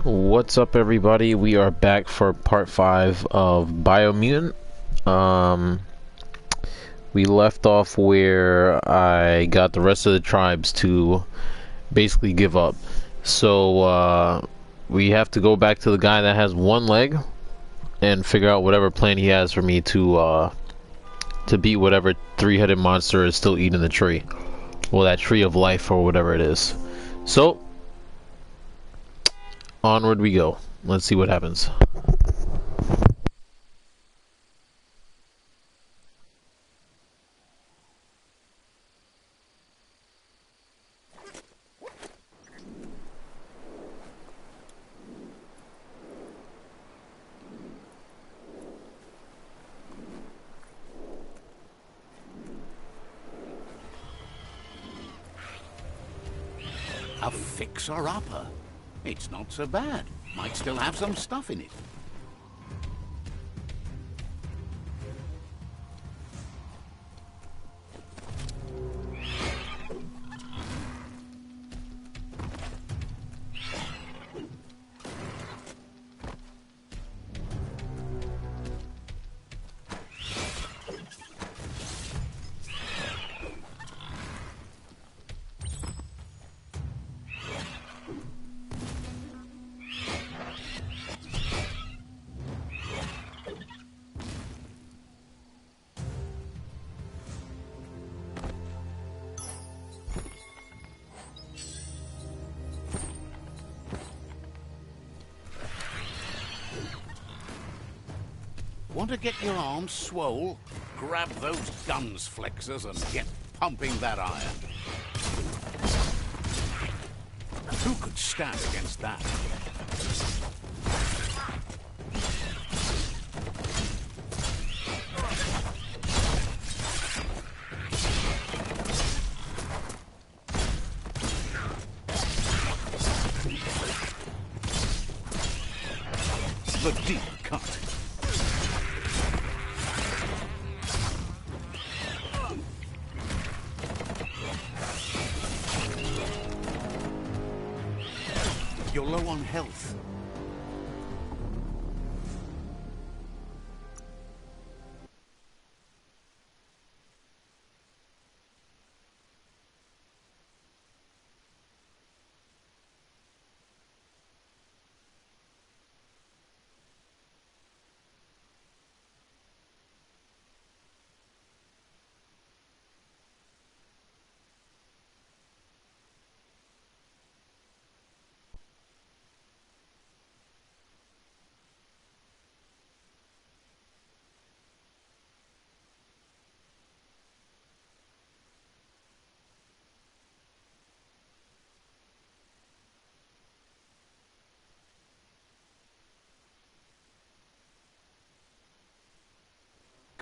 What's up, everybody? We are back for part 5 of Biomutant. Um, we left off where I got the rest of the tribes to basically give up. So, we have to go back to the guy that has one leg and figure out whatever plan he has for me to beat whatever three-headed monster is still eating the tree. Well, that tree of life or whatever it is. So, onward we go. Let's see what happens. A fixer-upper. It's not so bad. Might still have some stuff in it. Want to get your arms swole? Grab those guns flexors and get pumping that iron. Who could stand against that? The deep cut. You're low on health.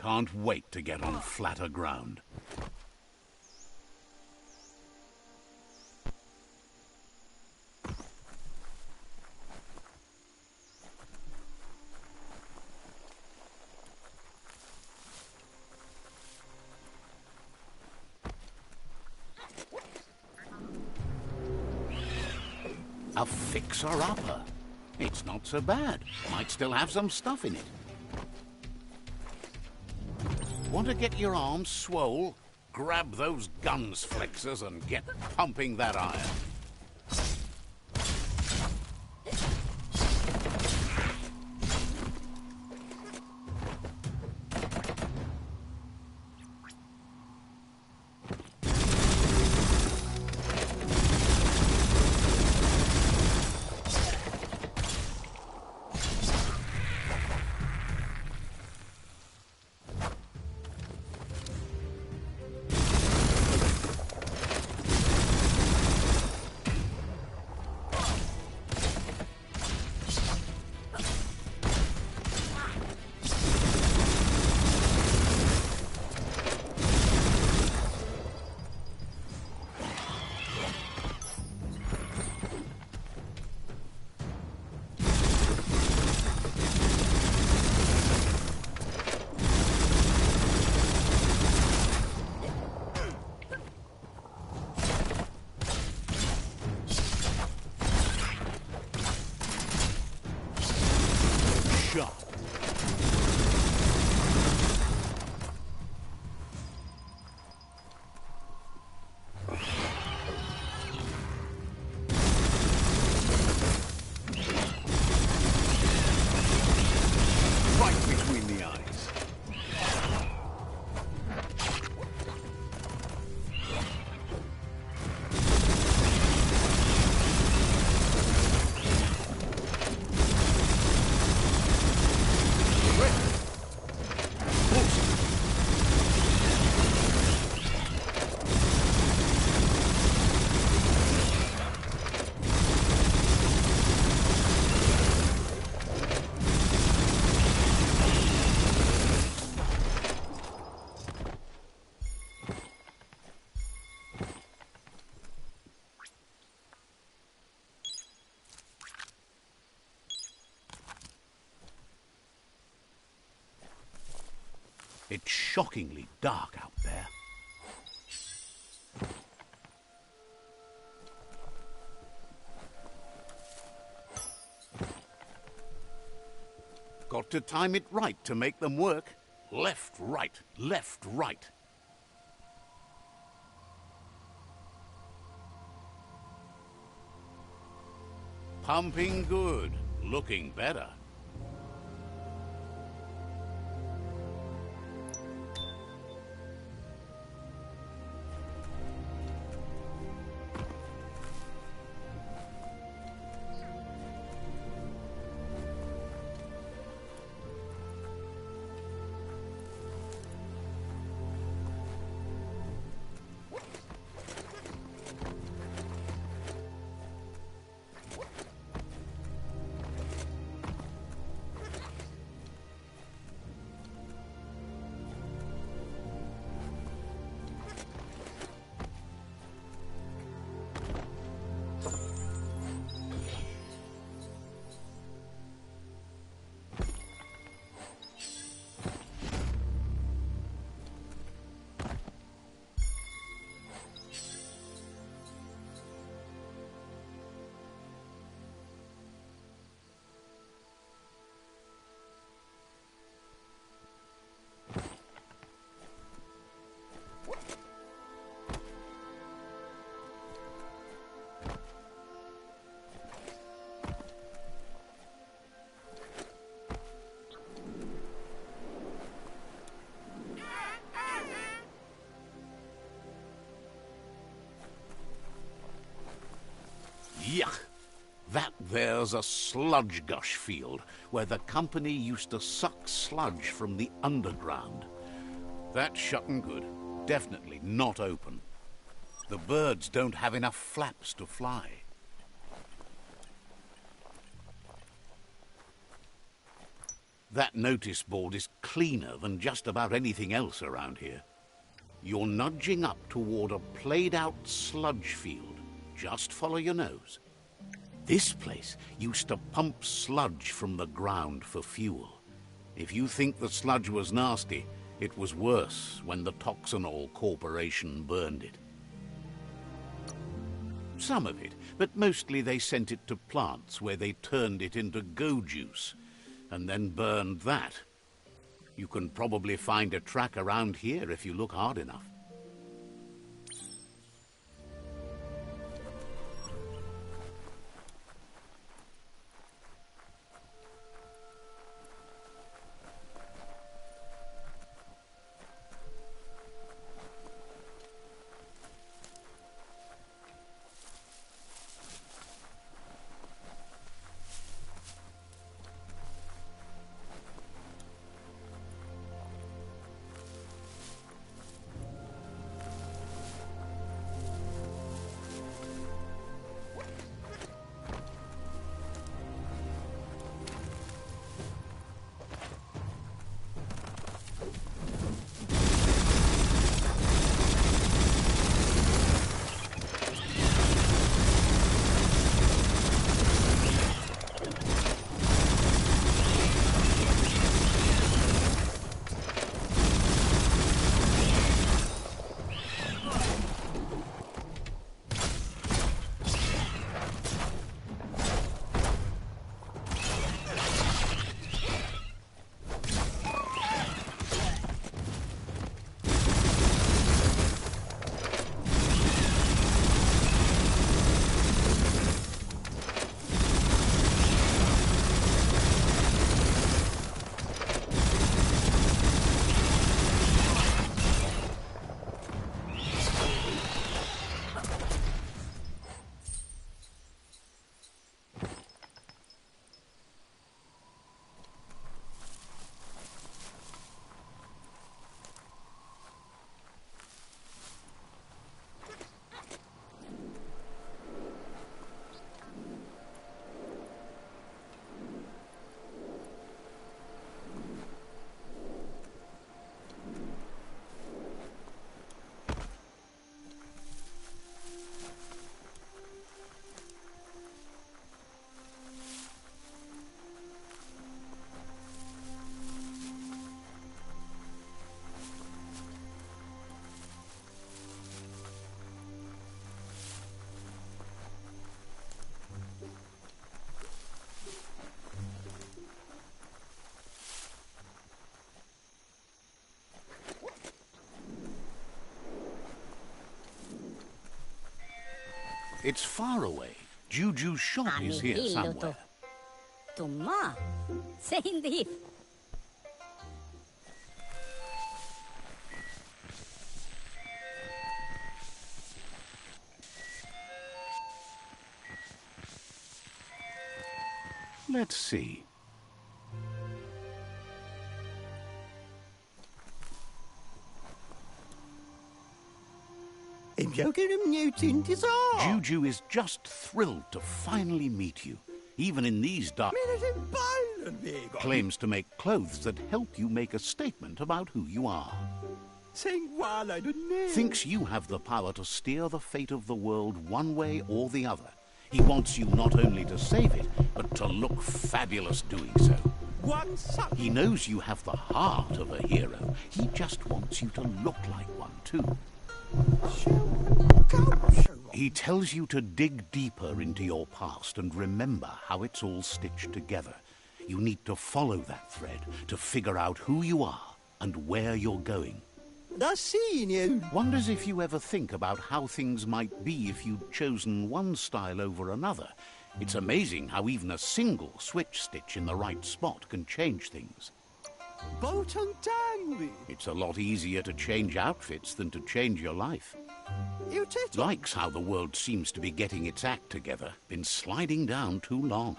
Can't wait to get on flatter ground. A fixer-upper. It's not so bad. Might still have some stuff in it. Want to get your arms swole? Grab those guns flexors and get pumping that iron. It's shockingly dark out there. Got to time it right to make them work. Left, right, left, right. Pumping good. Looking better. Yuck! That there's a sludge gush field where the company used to suck sludge from the underground. That's shut and good. Definitely not open. The birds don't have enough flaps to fly. That notice board is cleaner than just about anything else around here. You're nudging up toward a played-out sludge field. Just follow your nose. This place used to pump sludge from the ground for fuel. If you think the sludge was nasty, it was worse when the Toxanol Corporation burned it. Some of it, but mostly they sent it to plants where they turned it into go juice, and then burned that. You can probably find a track around here if you look hard enough. It's far away. Juju's shop is here somewhere. Tumma, seindi. Let's see. Juju is just thrilled to finally meet you, even in these dark... Claims to make clothes that help you make a statement about who you are. Thinks you have the power to steer the fate of the world one way or the other. He wants you not only to save it, but to look fabulous doing so. He knows you have the heart of a hero. He just wants you to look like one, too. He tells you to dig deeper into your past and remember how it's all stitched together. You need to follow that thread to figure out who you are and where you're going. Wonders if you ever think about how things might be if you'd chosen one style over another. It's amazing how even a single switch stitch in the right spot can change things. It's a lot easier to change outfits than to change your life. Likes how the world seems to be getting its act together. Been sliding down too long.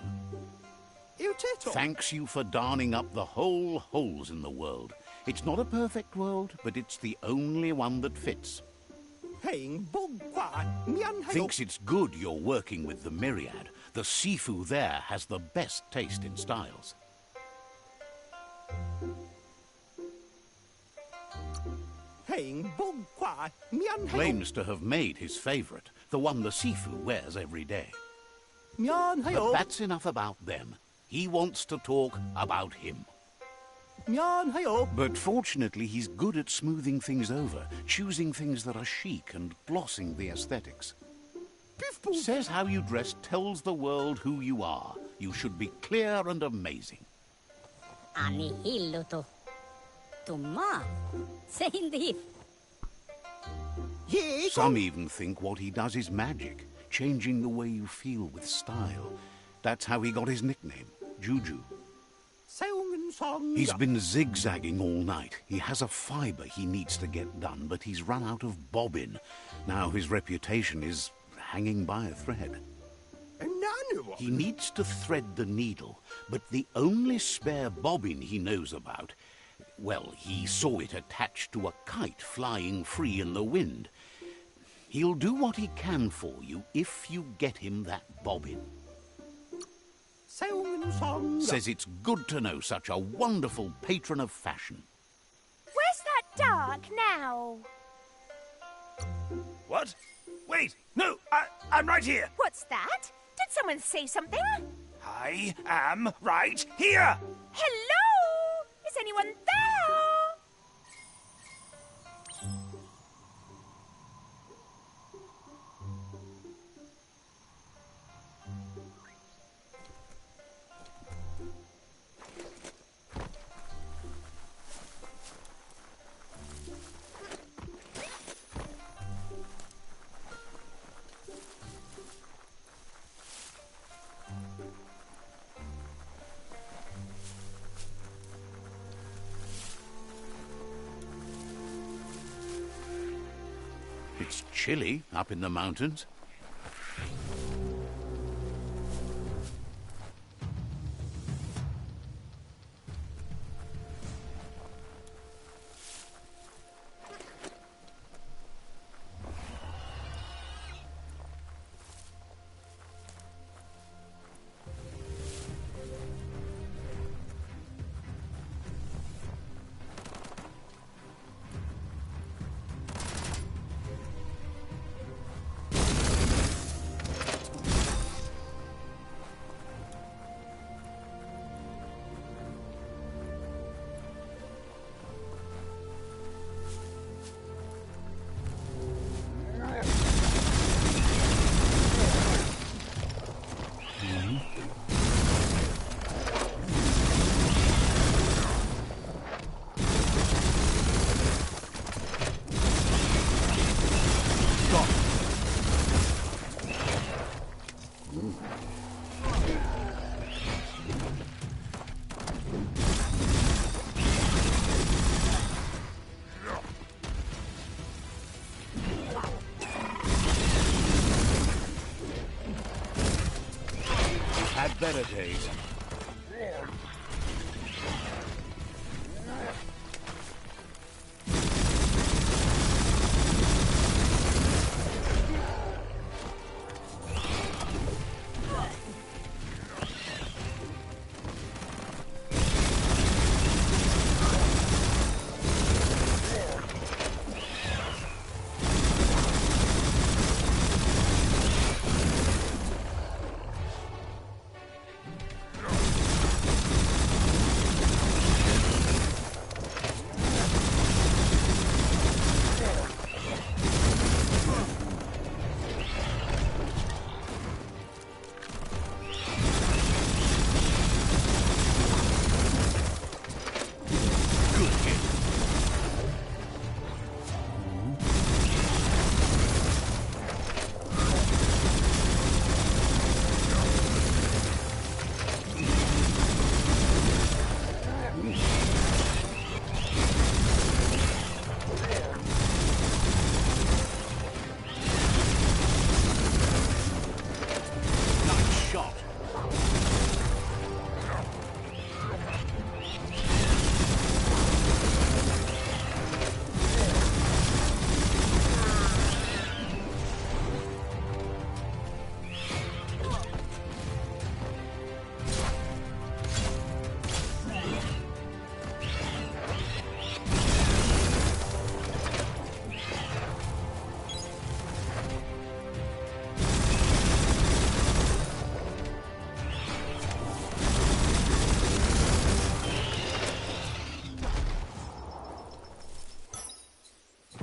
Thanks you for darning up the whole holes in the world. It's not a perfect world, but it's the only one that fits. Thinks it's good you're working with the Myriad. The Sifu there has the best taste in styles. Claims to have made his favorite, the one the Sifu wears every day. But that's enough about them. He wants to talk about him. But fortunately, he's good at smoothing things over, choosing things that are chic and glossing the aesthetics. Says how you dress tells the world who you are. You should be clear and amazing. Some even think what he does is magic, changing the way you feel with style. That's how he got his nickname, Juju. He's been zigzagging all night. He has a fibre he needs to get done, but he's run out of bobbin. Now his reputation is hanging by a thread. He needs to thread the needle, but the only spare bobbin he knows about, well, he saw it attached to a kite flying free in the wind. He'll do what he can for you if you get him that bobbin. Says it's good to know such a wonderful patron of fashion. Where's that dark now? What? Wait, no, I'm right here. What's that? Did someone say something? I am right here. Hello? Is anyone there? It's chilly up in the mountains. Had better days.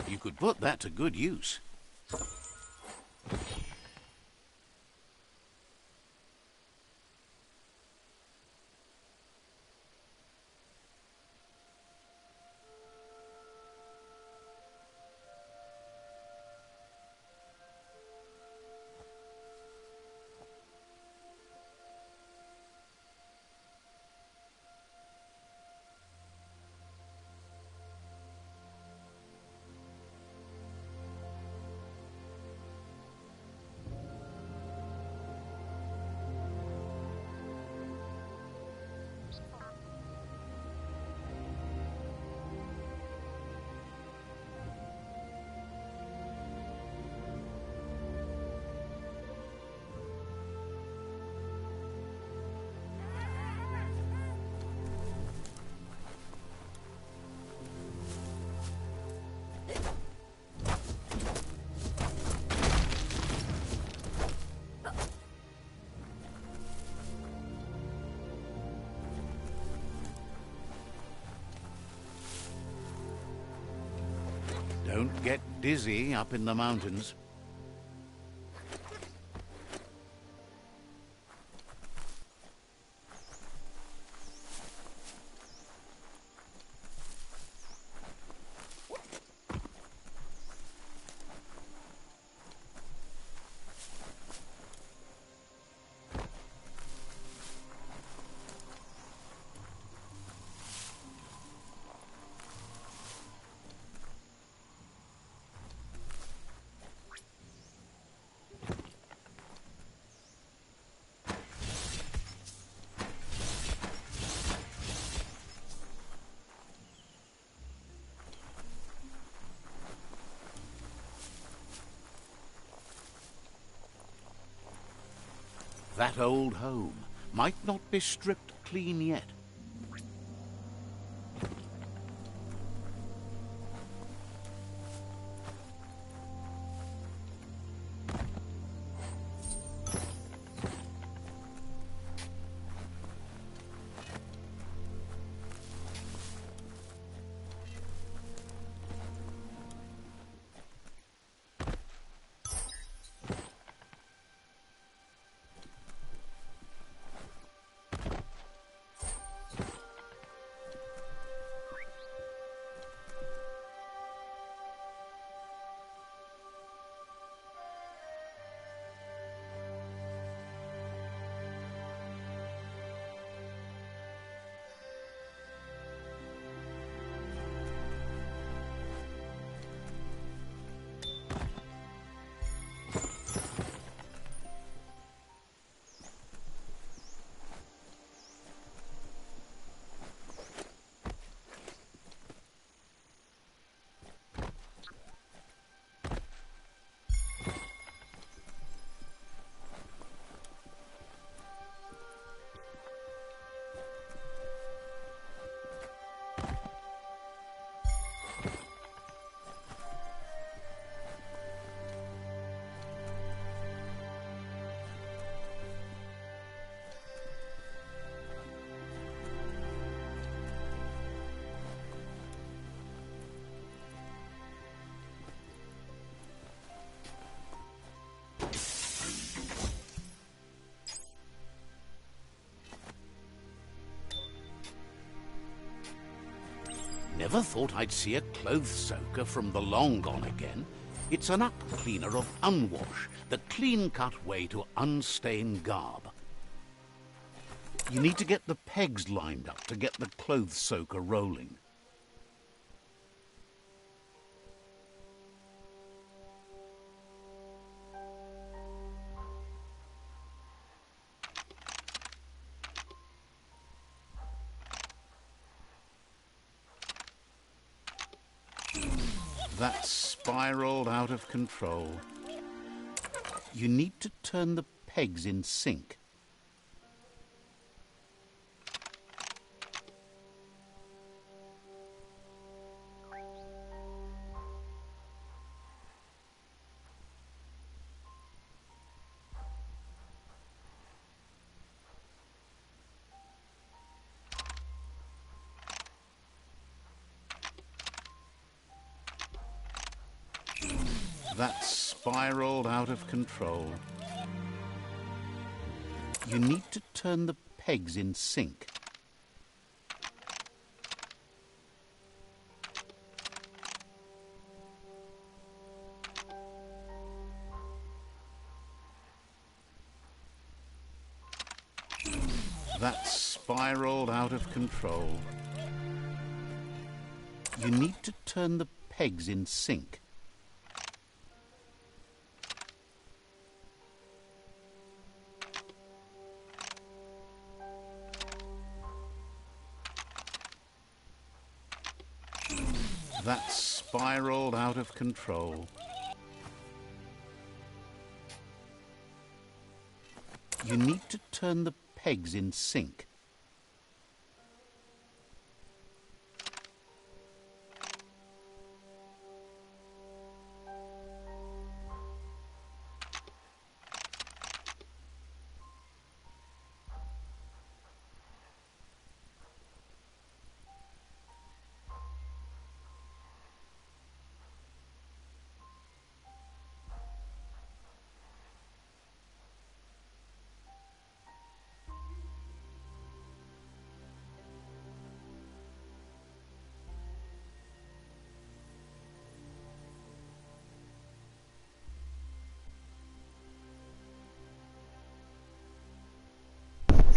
You could put that to good use. Don't get dizzy up in the mountains. That old home might not be stripped clean yet. Never thought I'd see a clothes soaker from the long gone again. It's an up cleaner of unwash, the clean-cut way to unstain garb. You need to get the pegs lined up to get the clothes soaker rolling. That's spiraled out of control. You need to turn the pegs in sync. That's spiraled out of control. You need to turn the pegs in sync. That's spiraled out of control. You need to turn the pegs in sync. That's spiraled out of control. You need to turn the pegs in sync.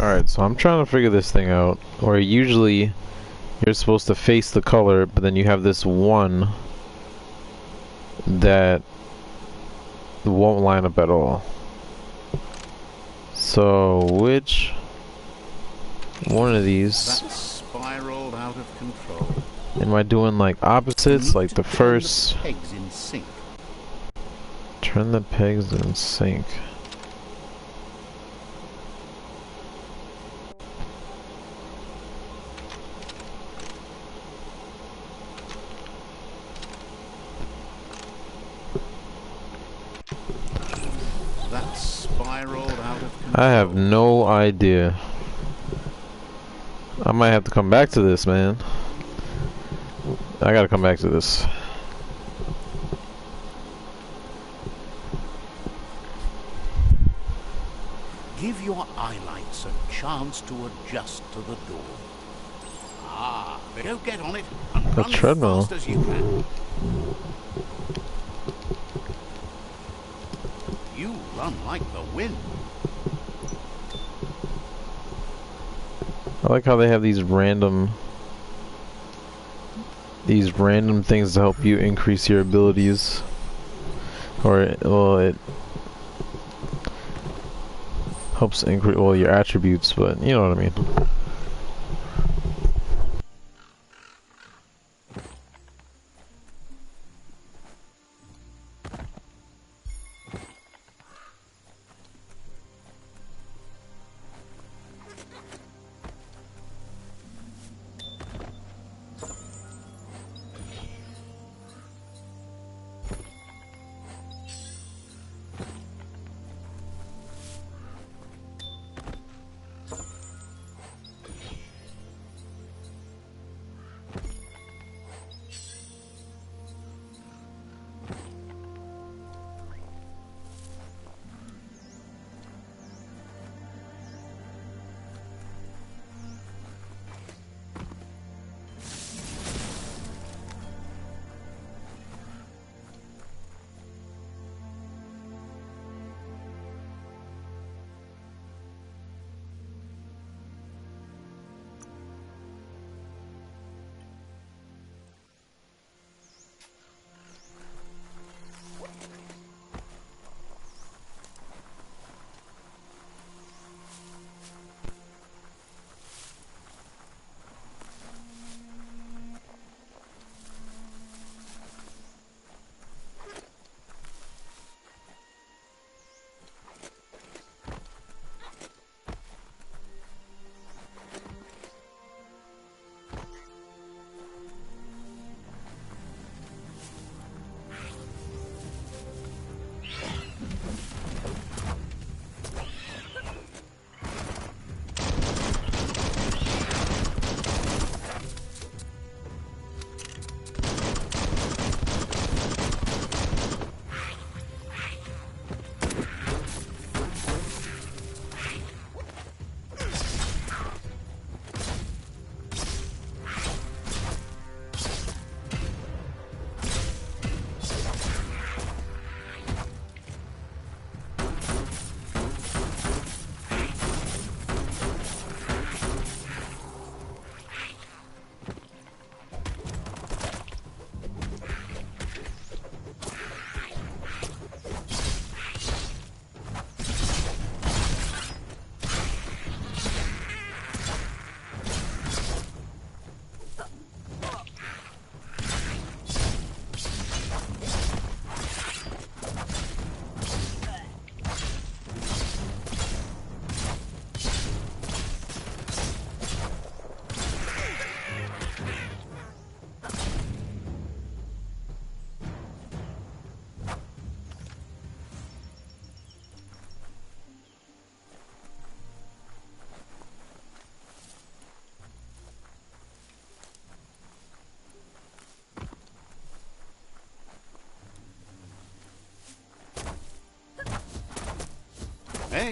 Alright, so I'm trying to figure this thing out. Where usually you're supposed to face the color, but then you have this one that won't line up at all. So, which one of these That's spiraled out of control. am I doing, like opposites? Like the first. Pegs in sync. Turn the pegs in sync. That's spiraled out of control. I have no idea. I might have to come back to this, man. I gotta come back to this. Give your eyelights a chance to adjust to the dawn. Ah, go get on it and A run treadmill. as fast as you can. You run like the wind. I like how they have these random things to help you increase your abilities, or well, it helps increase your attributes, but you know what I mean.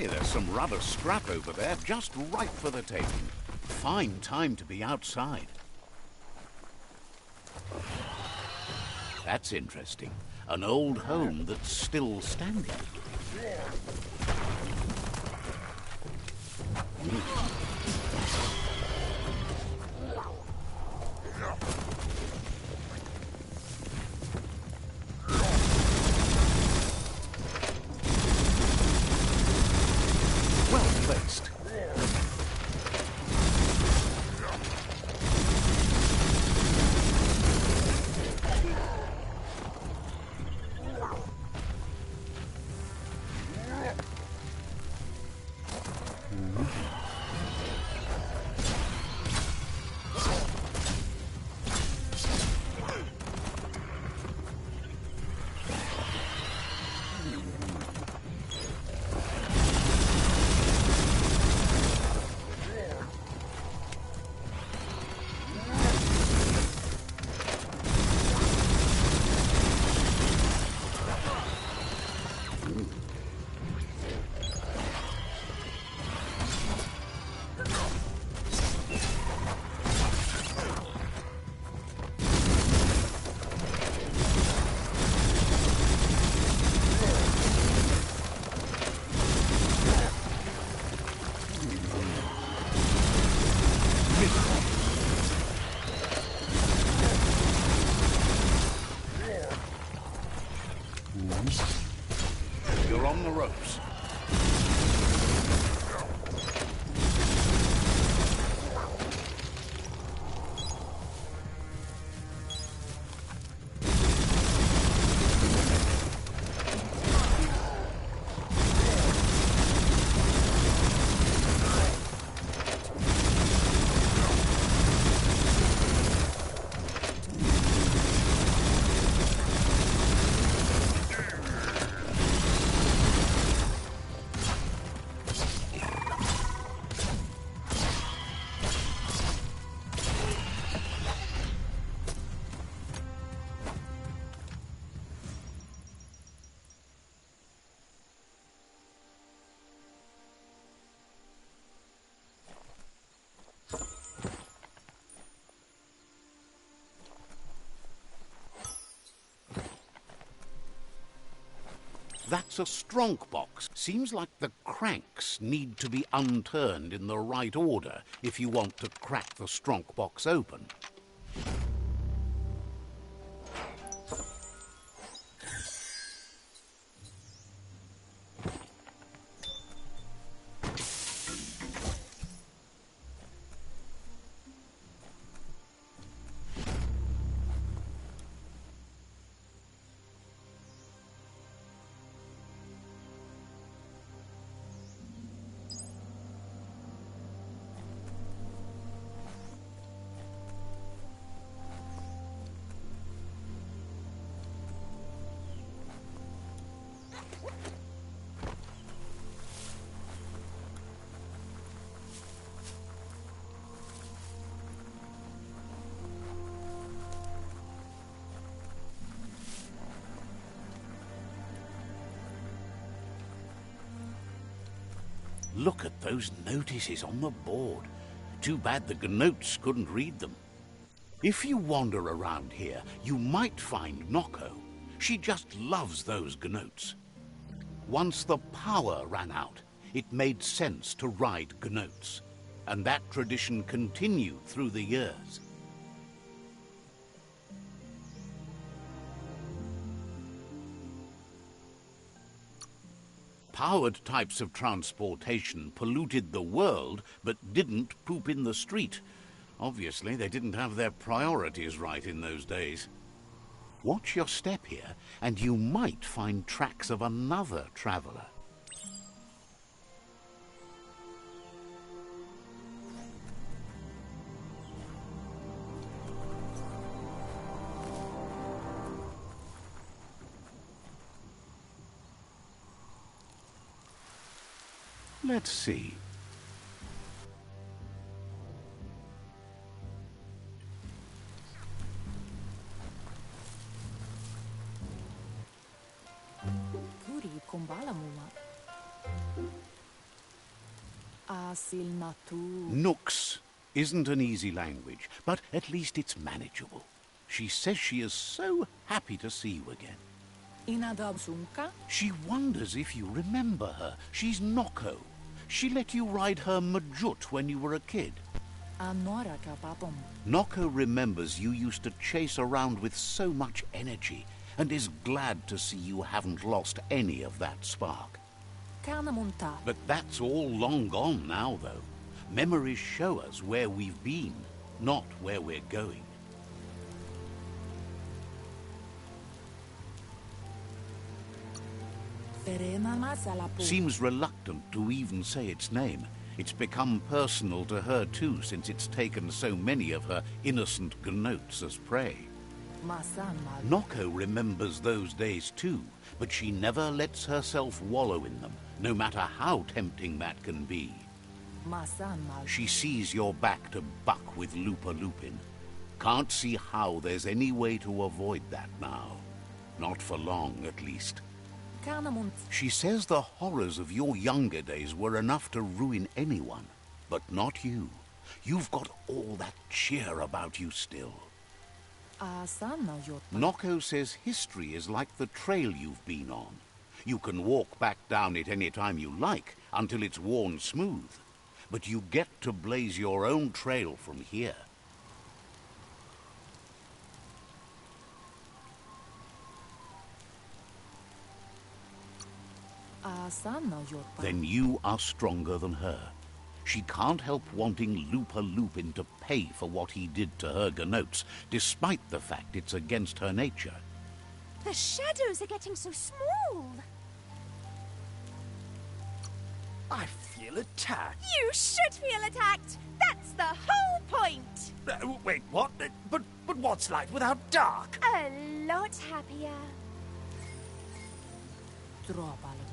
Hey, there's some rubber scrap over there, just right for the taking. Fine time to be outside. That's interesting. An old home that's still standing. Well placed. You're on the ropes. That's a strong box. Seems like the cranks need to be unturned in the right order if you want to crack the strong box open. Look at those notices on the board. Too bad the gnotes couldn't read them. If you wander around here, you might find Noko. She just loves those gnotes. Once the power ran out, it made sense to ride gnotes, and that tradition continued through the years. Powered types of transportation polluted the world, but didn't poop in the street. Obviously, they didn't have their priorities right in those days. Watch your step here, and you might find tracks of another traveler. Let's see. Kuri kumbala muma. Nooks isn't an easy language, but at least it's manageable. She says she is so happy to see you again. She wonders if you remember her. She's Noko. She let you ride her Majut when you were a kid. Noko remembers you used to chase around with so much energy and is glad to see you haven't lost any of that spark. But that's all long gone now, though. Memories show us where we've been, not where we're going. Seems reluctant to even say its name. It's become personal to her too, since it's taken so many of her innocent gnotes as prey. Noko remembers those days too, but she never lets herself wallow in them, no matter how tempting that can be. She sees you're back to buck with Lupa Lupin. Can't see how there's any way to avoid that now. Not for long, at least. She says the horrors of your younger days were enough to ruin anyone, but not you. You've got all that cheer about you still. Noko says history is like the trail you've been on. You can walk back down it any time you like, until it's worn smooth. But you get to blaze your own trail from here. Then you are stronger than her. She can't help wanting Lupa Lupin to pay for what he did to her gnotes, despite the fact it's against her nature. The shadows are getting so small. I feel attacked. You should feel attacked. That's the whole point. Wait, what? But what's light without dark? A lot happier.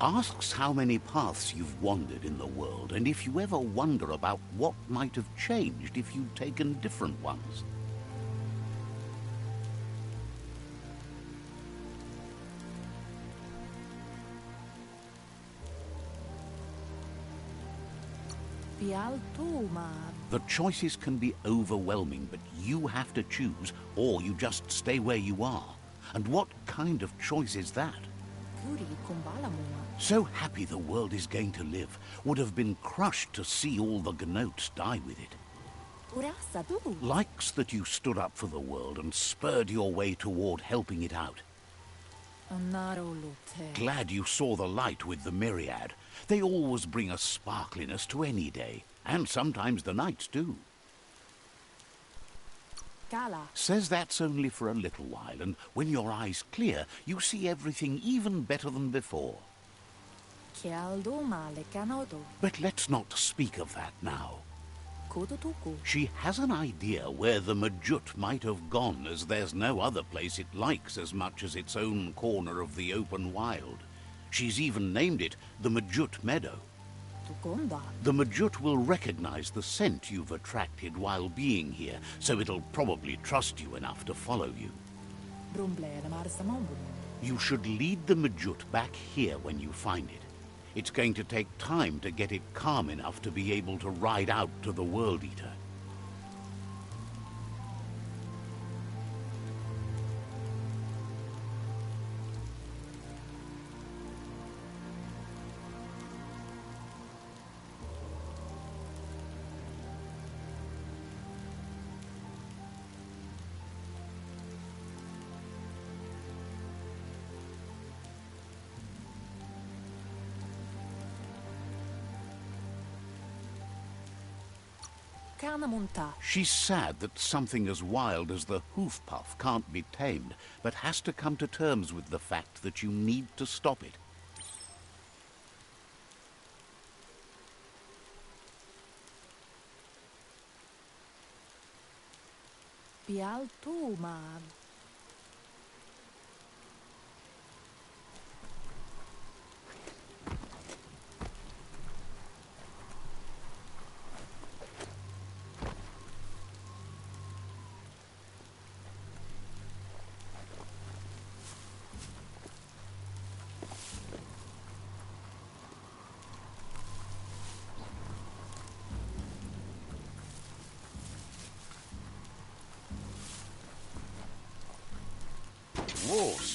Asks how many paths you've wandered in the world, and if you ever wonder about what might have changed if you'd taken different ones. The choices can be overwhelming, but you have to choose, or you just stay where you are. And what kind of choice is that? So happy the world is going to live, would have been crushed to see all the gnotes die with it. Likes that you stood up for the world and spurred your way toward helping it out. Glad you saw the light with the myriad. They always bring a sparkliness to any day, and sometimes the nights too. Says that's only for a little while, and when your eyes clear, you see everything even better than before. But let's not speak of that now. She has an idea where the Majut might have gone, as there's no other place it likes as much as its own corner of the open wild. She's even named it the Majut Meadow. The Majut will recognize the scent you've attracted while being here, so it'll probably trust you enough to follow you. You should lead the Majut back here when you find it. It's going to take time to get it calm enough to be able to ride out to the World Eater. She's sad that something as wild as the hoof puff can't be tamed, but has to come to terms with the fact that you need to stop it.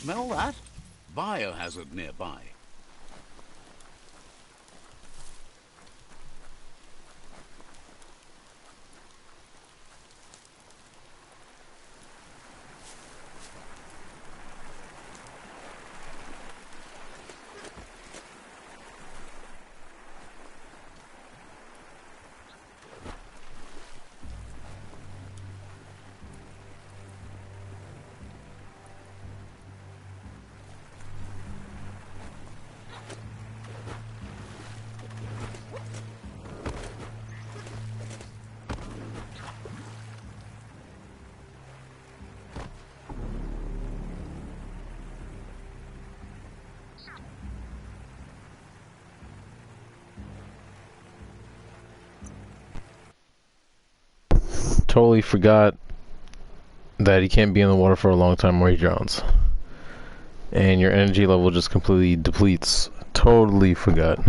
Smell that? Biohazard nearby. Totally forgot that he can't be in the water for a long time or he drowns. And your energy level just completely depletes. Totally forgot.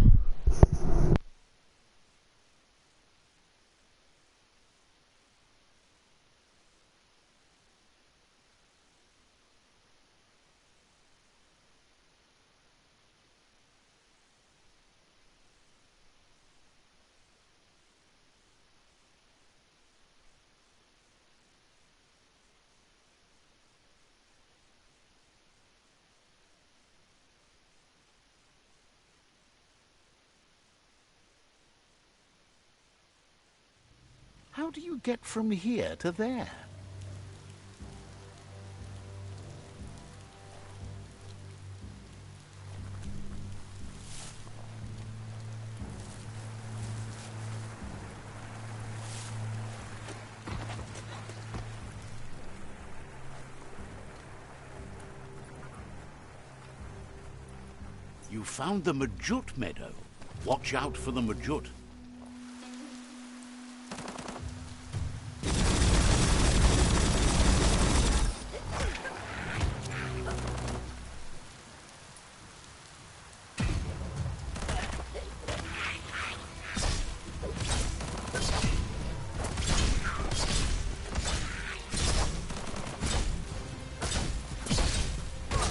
How do you get from here to there? You found the Majut meadow. Watch out for the Majut.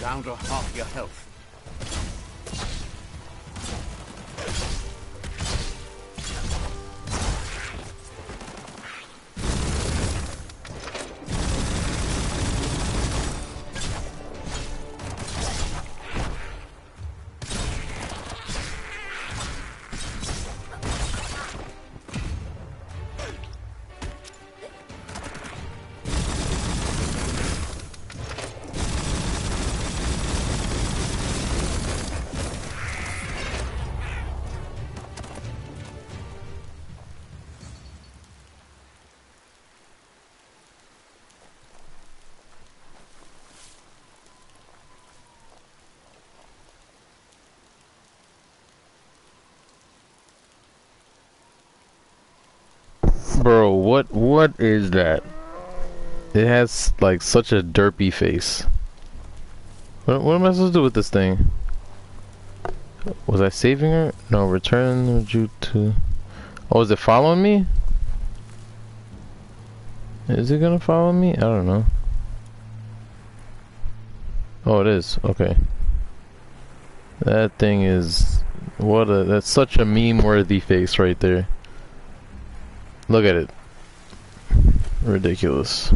Down to half your health. Bro, what is that? It has like such a derpy face. What am I supposed to do with this thing? Was I saving her? No, return you to... Oh, is it following me? Is it gonna follow me? I don't know. Oh, it is. Okay. That thing is... That's such a meme-worthy face right there. Look at it. Ridiculous.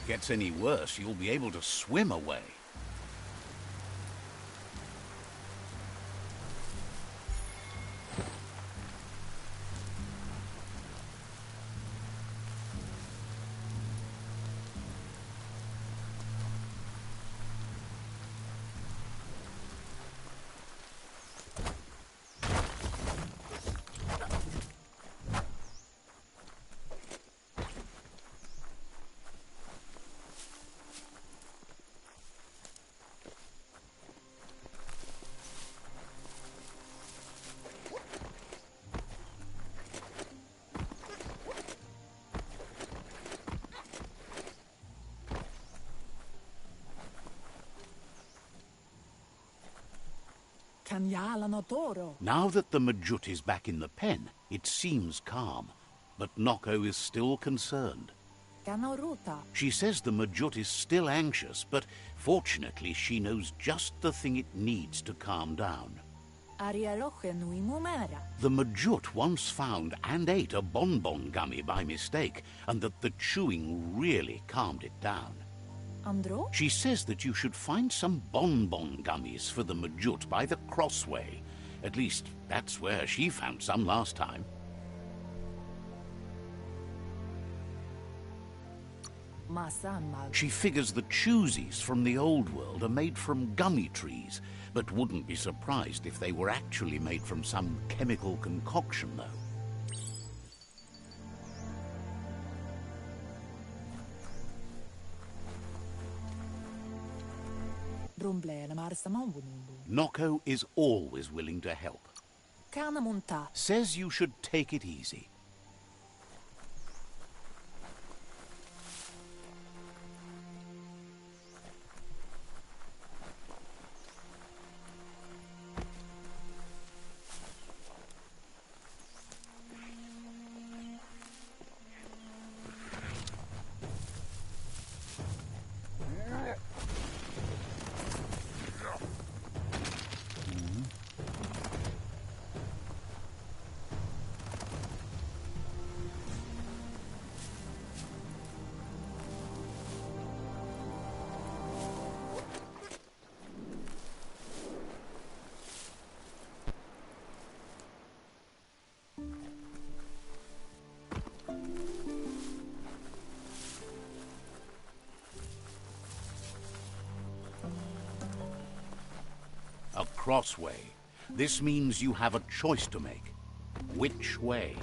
Gets any worse, you'll be able to swim away. Now that the Majut is back in the pen, it seems calm, but Noko is still concerned. She says the Majut is still anxious, but fortunately she knows just the thing it needs to calm down. The Majut once found and ate a bonbon gummy by mistake, and that the chewing really calmed it down. She says that you should find some bonbon gummies for the Majut by the crossway. At least, that's where she found some last time. She figures the choosies from the old world are made from gummy trees, but wouldn't be surprised if they were actually made from some chemical concoction, though. Noko is always willing to help. Says you should take it easy. A crossway. This means you have a choice to make. Which way?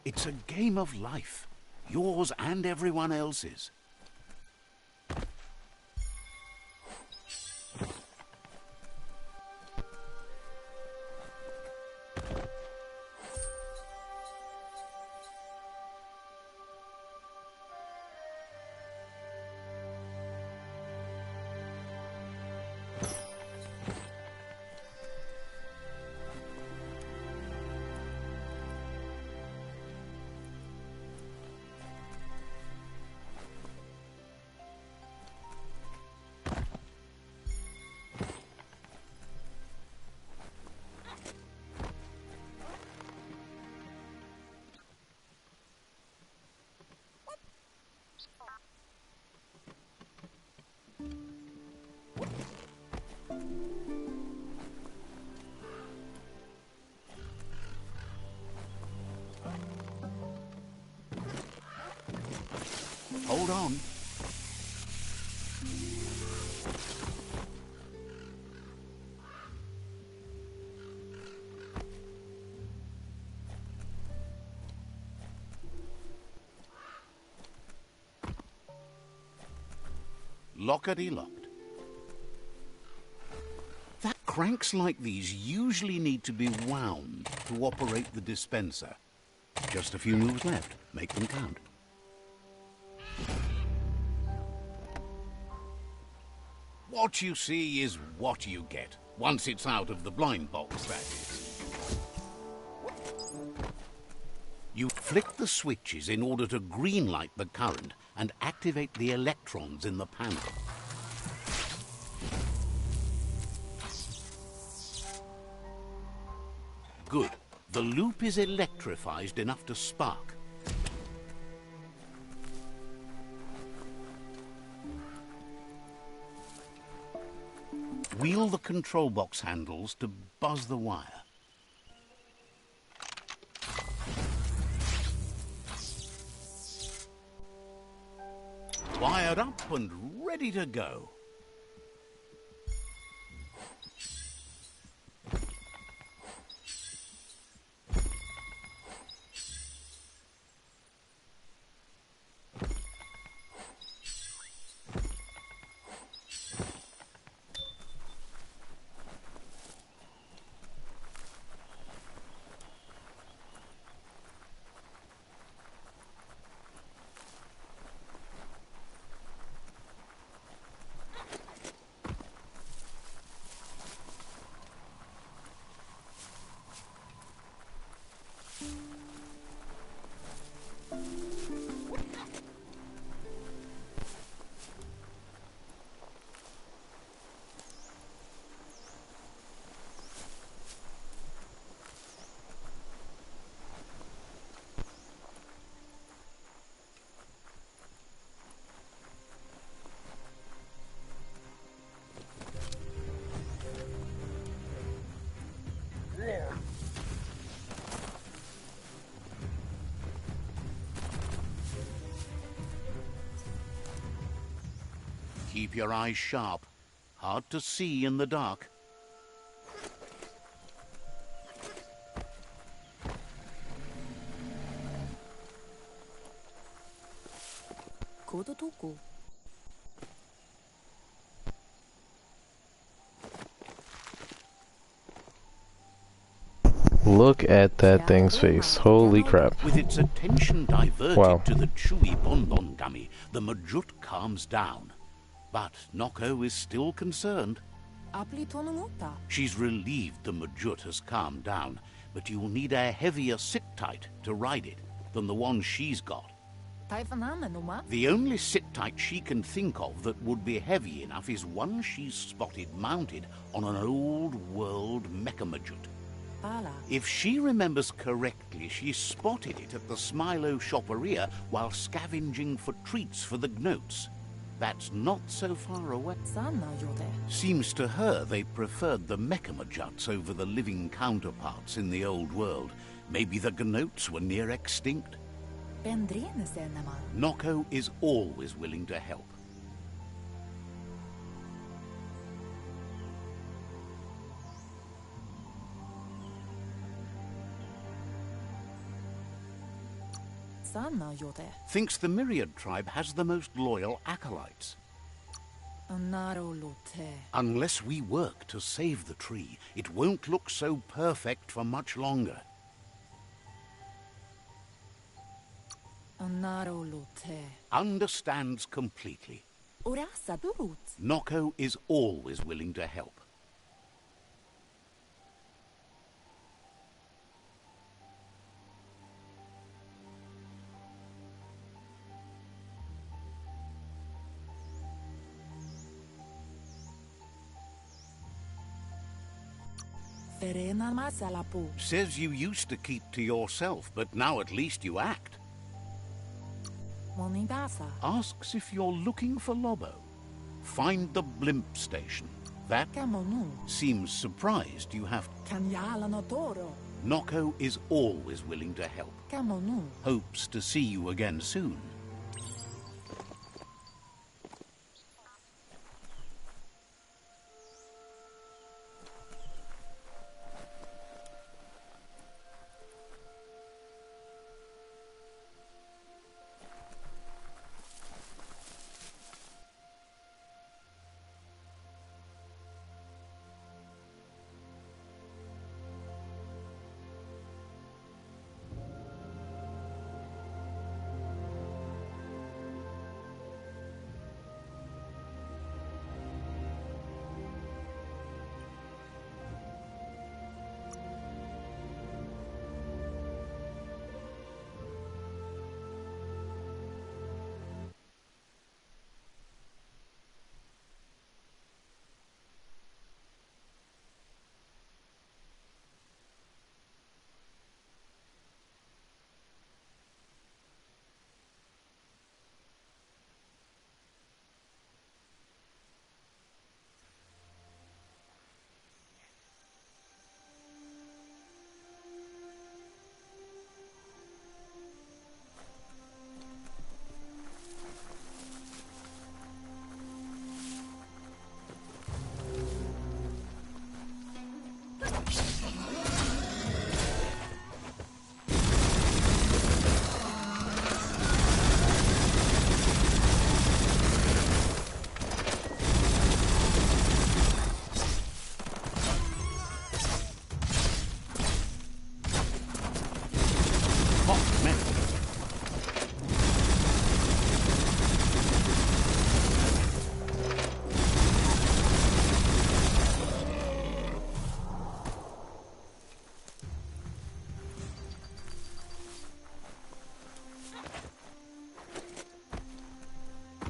It's a game of life, yours and everyone else's. Hold on. Lockety-locked. That cranks like these usually need to be wound to operate the dispenser. Just a few moves left. Make them count. What you see is what you get. Once it's out of the blind box, that is. You flick the switches in order to green-light the current and activate the electrons in the panel. Good. The loop is electrified enough to spark. Wheel the control box handles to buzz the wire. Wired up and ready to go. Keep your eyes sharp. Hard to see in the dark. Kodotoku. Look at that thing's face. Holy crap. With its attention diverted Wow. to the chewy bonbon gummy, the Majut calms down. But Noko is still concerned. She's relieved the Majut has calmed down, but you'll need a heavier sit-tight to ride it than the one she's got. The only sit-tight she can think of that would be heavy enough is one she's spotted mounted on an old-world mecha-Majut. If she remembers correctly, she spotted it at the Smilo Shopperia while scavenging for treats for the Gnotes. That's not so far away. Seems to her they preferred the Mechamajuts over the living counterparts in the old world. Maybe the Gnotes were near extinct. Noko is always willing to help. Thinks the Myriad tribe has the most loyal acolytes. Unless we work to save the tree, it won't look so perfect for much longer. Understands completely. Noko is always willing to help. Says you used to keep to yourself, but now at least you act. Asks if you're looking for Lobo. Find the blimp station. That seems surprised you have... Noko is always willing to help. Hopes to see you again soon.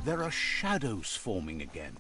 There are shadows forming again.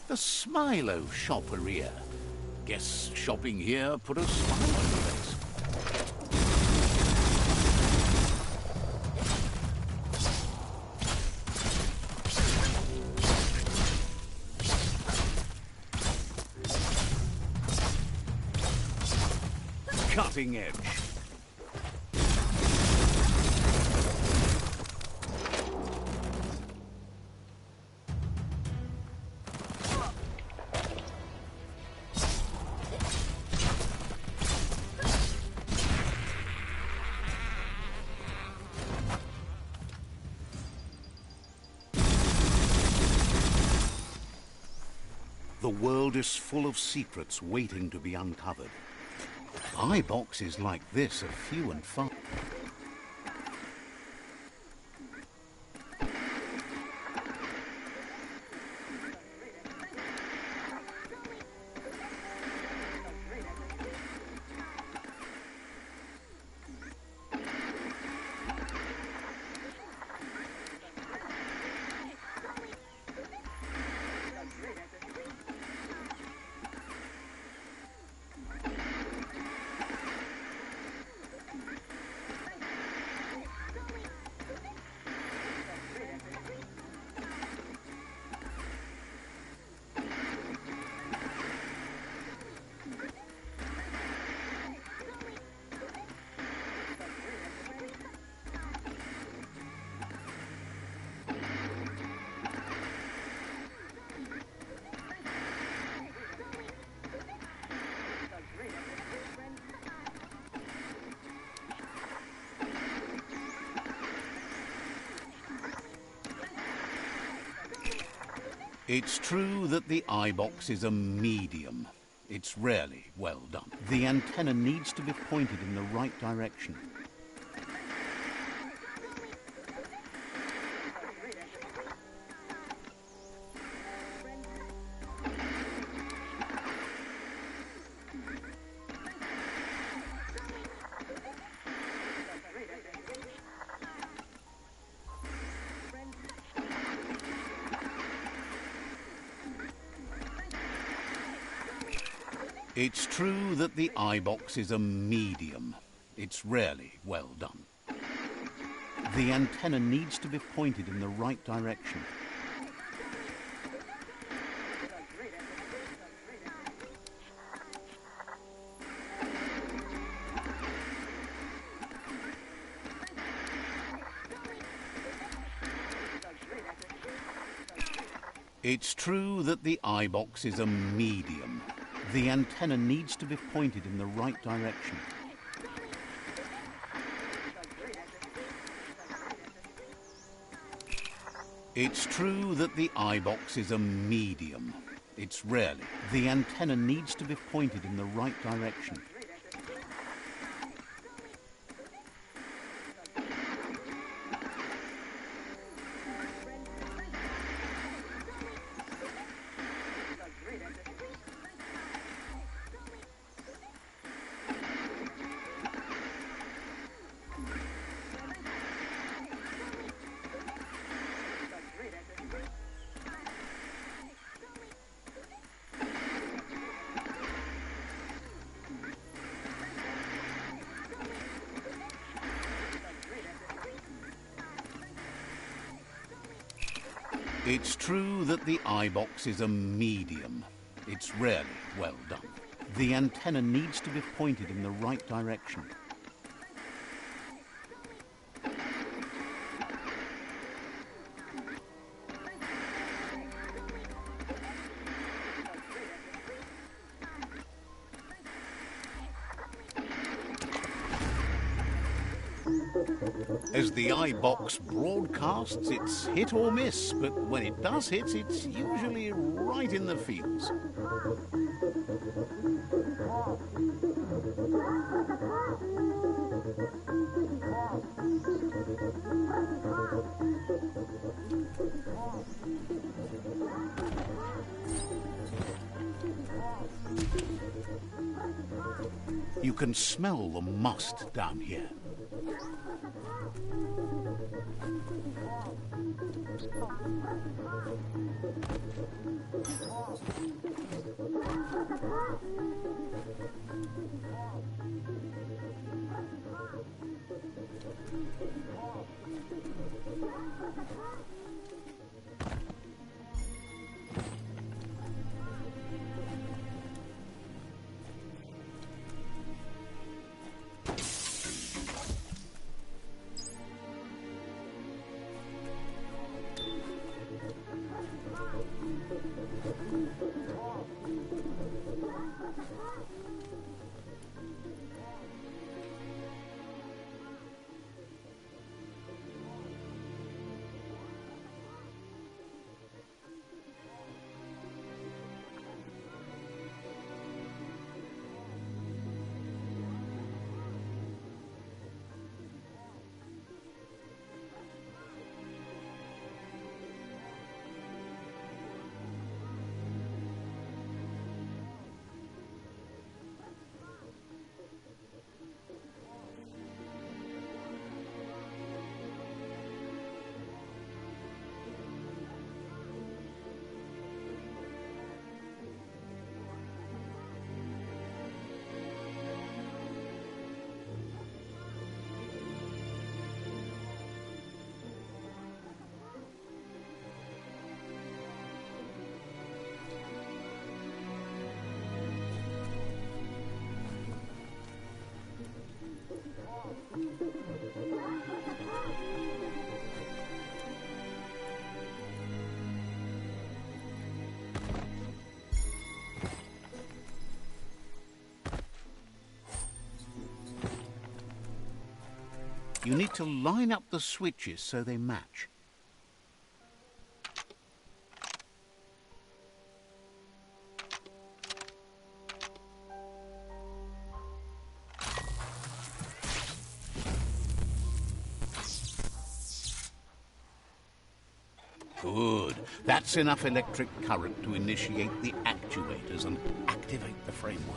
The Smilo Shopperia. Guess shopping here put a smile on your face. Cutting edge. The world is full of secrets waiting to be uncovered. Eye boxes like this are few and far. It's true that the eye box is a medium. It's rarely well done. The antenna needs to be pointed in the right direction. It's true that the eye box is a medium. It's rarely well done. The antenna needs to be pointed in the right direction. It's true that the eye box is a medium. The antenna needs to be pointed in the right direction. It's true that the eye box is a medium. It's rarely. The antenna needs to be pointed in the right direction. It's true that the eye box is a medium. It's rarely well done. The antenna needs to be pointed in the right direction. As the eye box broadcasts, it's hit or miss, but when it does hit, it's usually right in the fields. You can smell the must down here. You need to line up the switches so they match. Good. That's enough electric current to initiate the actuators and activate the framework.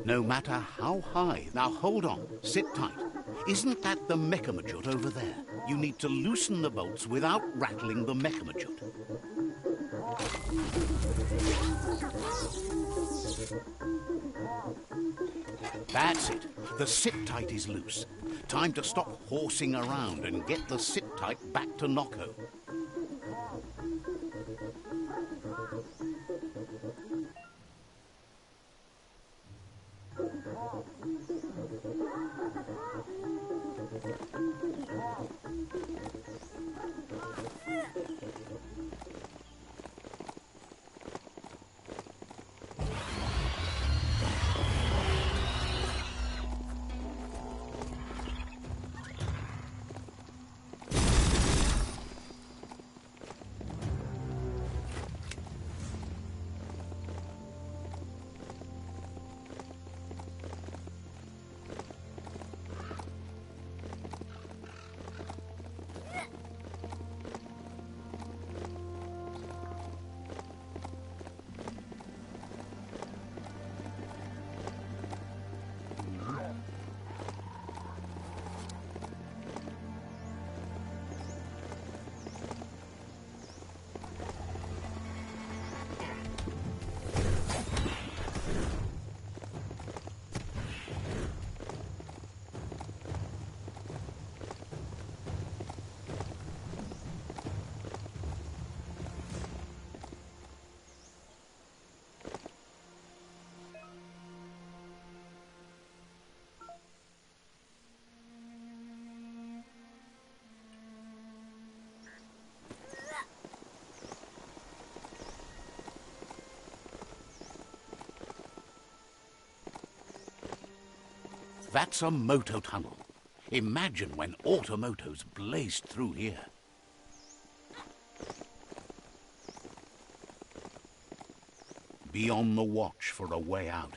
No matter how high. Now hold on, sit tight. Isn't that the Mechamajut over there? You need to loosen the bolts without rattling the Mechamajut. That's it. The sit-tight is loose. Time to stop horsing around and get the sit-tight back to Nocco. That's a moto tunnel. Imagine when automotos blazed through here. Be on the watch for a way out.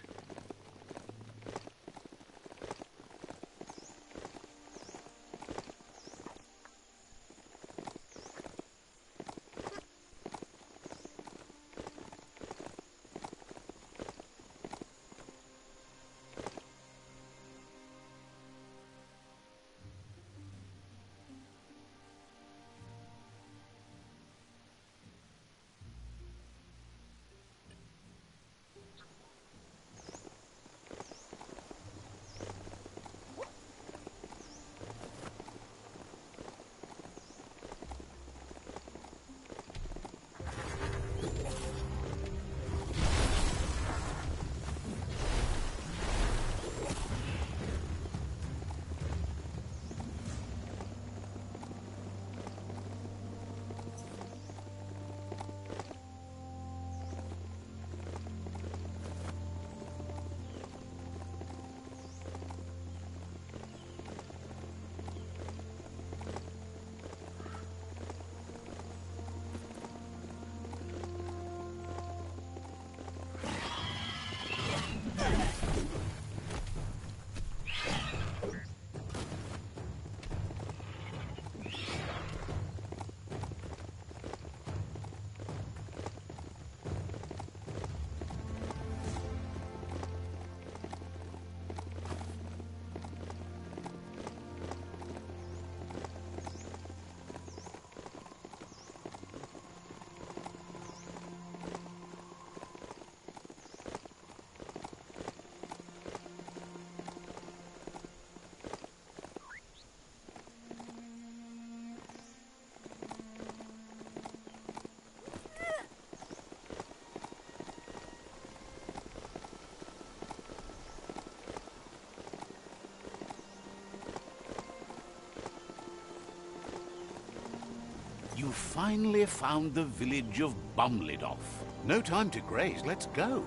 finally found the village of Bumlidoff. No time to graze, let's go.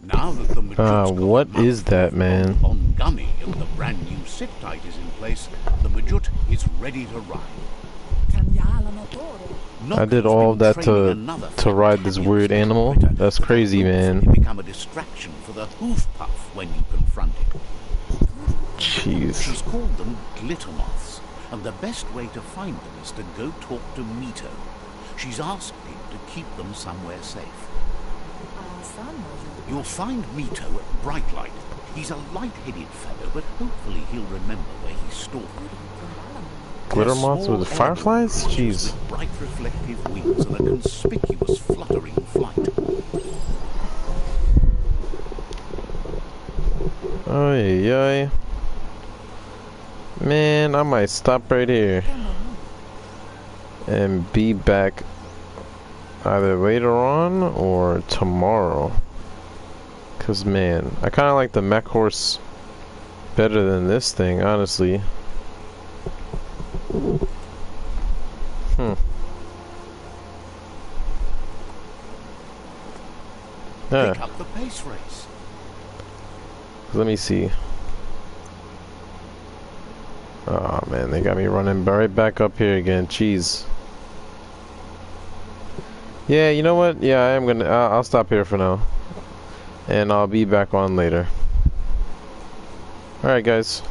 Now that the what is that, man? on Gummy and the brand new sit tight is in place, the Majut is ready to ride. I did all of that to ride this weird animal. That's crazy, man. Become a distraction for the hoof puff when you confront it. Jeez. She's called them glitter moths, and the best way to find them is to go talk to Mito. She's asked him to keep them somewhere safe. You'll find Mito at Bright Light. He's a light-headed fellow, but hopefully he'll remember where he stored them. Glitter moths with fireflies? Jeez. With bright reflective wings and a conspicuous fluttering flight. Oy, oy. Man, I might stop right here and be back either later on or tomorrow. Cause man, I kinda like the mech horse better than this thing, honestly. Yeah. Pick up the pace race. Let me see. Oh man, they got me running right back up here again. Jeez. Yeah, you know what? Yeah, I am gonna. I'll stop here for now, and I'll be back on later. All right, guys.